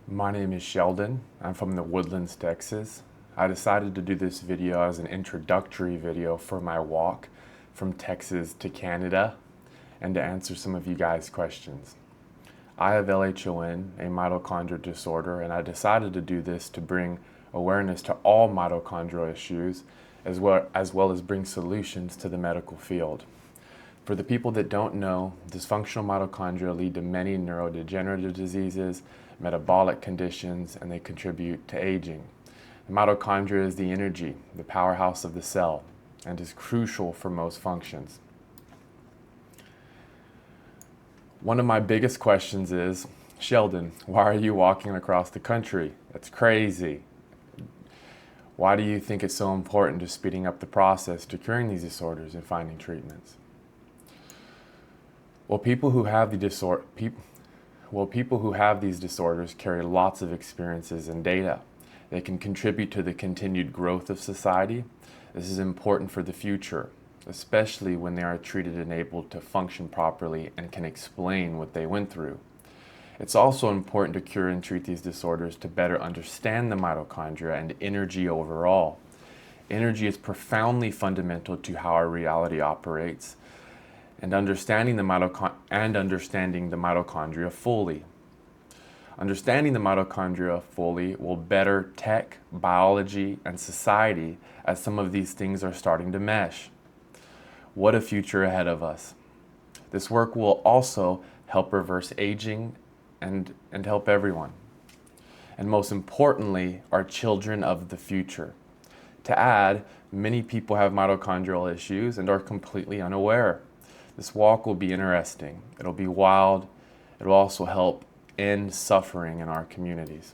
My name is Sheldon. I'm from the Woodlands, Texas. I decided to do this video as an introductory video for my walk from Texas to Canada and to answer some of you guys' questions. I have LHON, a mitochondrial disorder, and I decided to do this to bring awareness to all mitochondrial issues as well as bring solutions to the medical field. For the people that don't know, dysfunctional mitochondria lead to many neurodegenerative diseases, metabolic conditions, and they contribute to aging. The mitochondria is the energy, the powerhouse of the cell, and is crucial for most functions. One of my biggest questions is, Sheldon, why are you walking across the country? That's crazy. Why do you think it's so important to speeding up the process to curing these disorders and finding treatments? Well, people who have these disorders carry lots of experiences and data. They can contribute to the continued growth of society. This is important for the future, especially when they are treated and able to function properly and can explain what they went through. It's also important to cure and treat these disorders to better understand the mitochondria and energy overall. Energy is profoundly fundamental to how our reality operates, and understanding the mitochondria fully. Understanding the mitochondria fully will better tech, biology, and society as some of these things are starting to mesh. What a future ahead of us. This work will also help reverse aging and help everyone. And most importantly, our children of the future. To add, many people have mitochondrial issues and are completely unaware. This walk will be interesting. It'll be wild. It'll also help end suffering in our communities.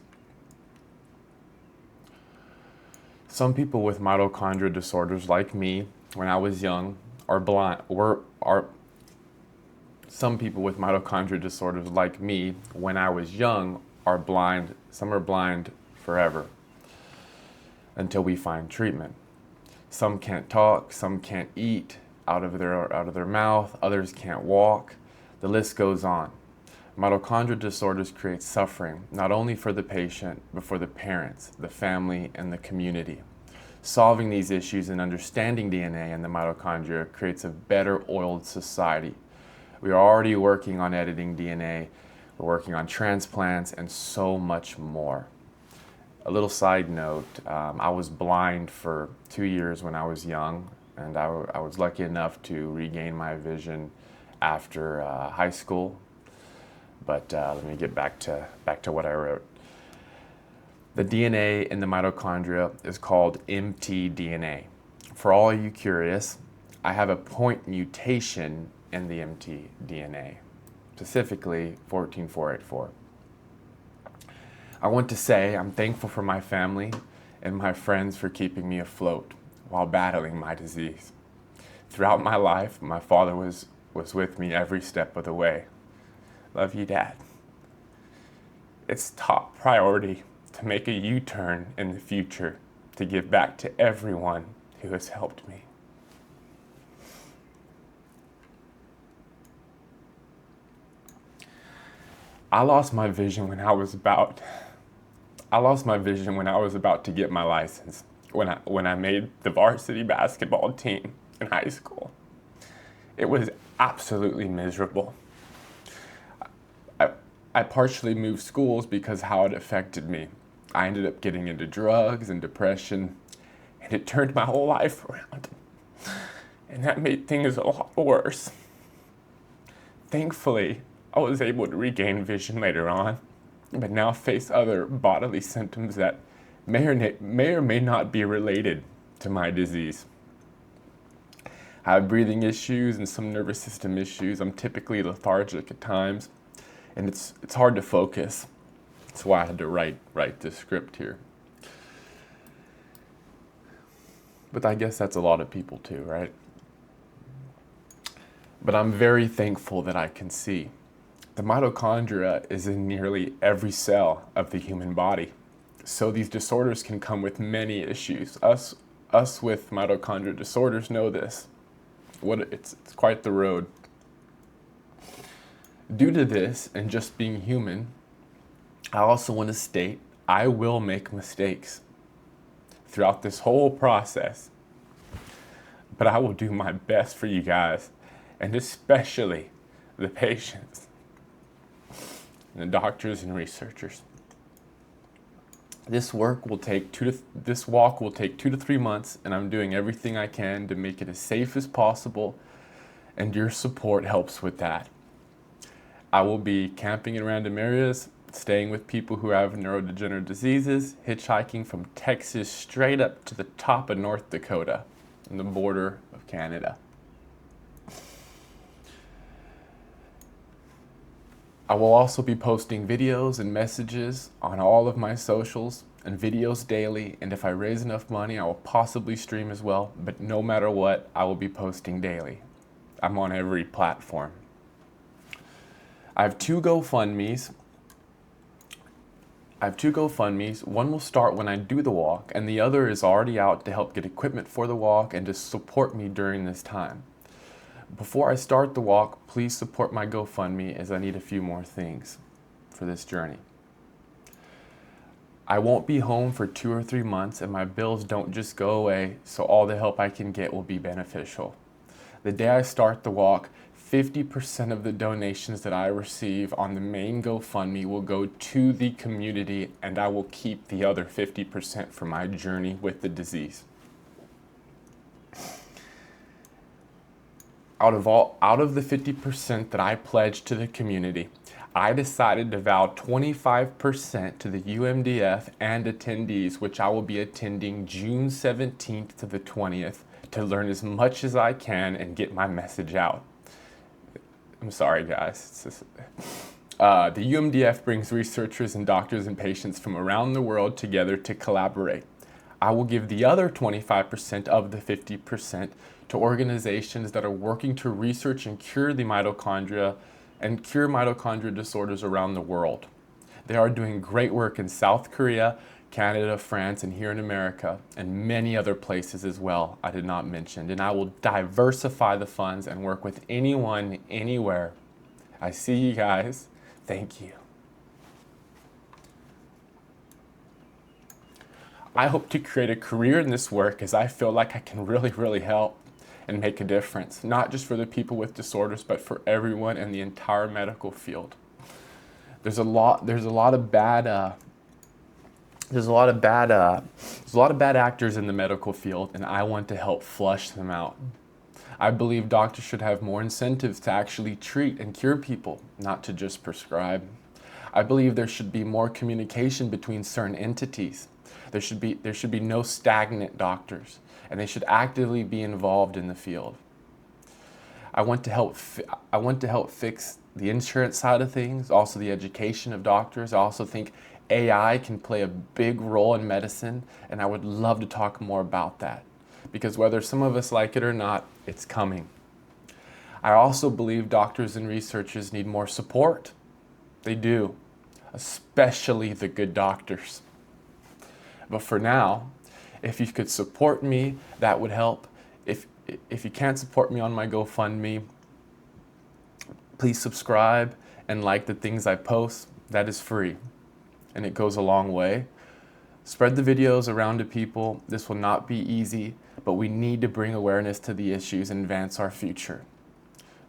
Some people with mitochondrial disorders like me, when I was young, are blind. Some people with mitochondrial disorders like me, when I was young, are blind. Some are blind forever until we find treatment. Some can't talk, some can't eat out of their mouth, others can't walk. The list goes on. Mitochondrial disorders create suffering, not only for the patient, but for the parents, the family, and the community. Solving these issues and understanding DNA and the mitochondria creates a better oiled society. We are already working on editing DNA, we're working on transplants, and so much more. A little side note, I was blind for 2 years when I was young, and I was lucky enough to regain my vision after high school. But let me get back to what I wrote. The DNA in the mitochondria is called mtDNA. For all you curious, I have a point mutation in the mtDNA, specifically 14484. I want to say I'm thankful for my family and my friends for keeping me afloat while battling my disease. Throughout my life, my father was with me every step of the way. Love you, Dad. It's top priority to make a U-turn in the future to give back to everyone who has helped me. I lost my vision when I was about to get my license, when I made the varsity basketball team in high school. It was absolutely miserable. I partially moved schools because how it affected me. I ended up getting into drugs and depression, and it turned my whole life around. And that made things a lot worse. Thankfully, I was able to regain vision later on, but now face other bodily symptoms that may or may not be related to my disease. I have breathing issues and some nervous system issues. I'm typically lethargic at times, and it's hard to focus. That's why I had to write this script here. But I guess that's a lot of people too, right? But I'm very thankful that I can see. The mitochondria is in nearly every cell of the human body. So these disorders can come with many issues. Us with mitochondrial disorders know this. It's quite the road. Due to this and just being human, I also want to state I will make mistakes throughout this whole process, but I will do my best for you guys, and especially the patients and the doctors and researchers. This walk will take 2 to 3 months, and I'm doing everything I can to make it as safe as possible, and your support helps with that. I will be camping in random areas, staying with people who have neurodegenerative diseases, hitchhiking from Texas straight up to the top of North Dakota on the border of Canada. I will also be posting videos and messages on all of my socials and videos daily, and if I raise enough money, I will possibly stream as well, but no matter what, I will be posting daily. I'm on every platform. I have two GoFundMes. One will start when I do the walk, and the other is already out to help get equipment for the walk and to support me during this time. Before I start the walk, please support my GoFundMe, as I need a few more things for this journey. I won't be home for 2 or 3 months, and my bills don't just go away, so all the help I can get will be beneficial. The day I start the walk, 50% of the donations that I receive on the main GoFundMe will go to the community, and I will keep the other 50% for my journey with the disease. Out of the 50% that I pledged to the community, I decided to vow 25% to the UMDF and attendees, which I will be attending June 17th to the 20th to learn as much as I can and get my message out. I'm sorry, guys. The UMDF brings researchers and doctors and patients from around the world together to collaborate. I will give the other 25% of the 50% to organizations that are working to research and cure the mitochondria and cure mitochondrial disorders around the world. They are doing great work in South Korea, Canada, France, and here in America, and many other places as well I did not mention. And I will diversify the funds and work with anyone, anywhere. I see you guys. Thank you. I hope to create a career in this work, as I feel like I can really help and make a difference, not just for the people with disorders, but for everyone in the entire medical field. There's a lot of bad actors in the medical field, and I want to help flush them out. I believe doctors should have more incentives to actually treat and cure people, not to just prescribe. I believe there should be more communication between certain entities. There should be no stagnant doctors, and they should actively be involved in the field. I want to help fix the insurance side of things, also the education of doctors. I also think AI can play a big role in medicine, and I would love to talk more about that, because whether some of us like it or not, it's coming. I also believe doctors and researchers need more support. They do, especially the good doctors. But for now, if you could support me, that would help. If you can't support me on my GoFundMe, please subscribe and like the things I post. That is free, and it goes a long way. Spread the videos around to people. This will not be easy, but we need to bring awareness to the issues and advance our future.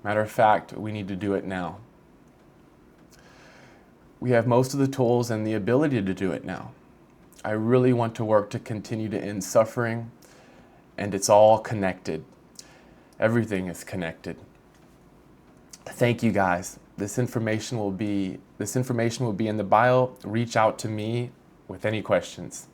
Matter of fact, we need to do it now. We have most of the tools and the ability to do it now. I really want to work to continue to end suffering, and it's all connected. Everything is connected. Thank you, guys. This information will be in the bio. Reach out to me with any questions.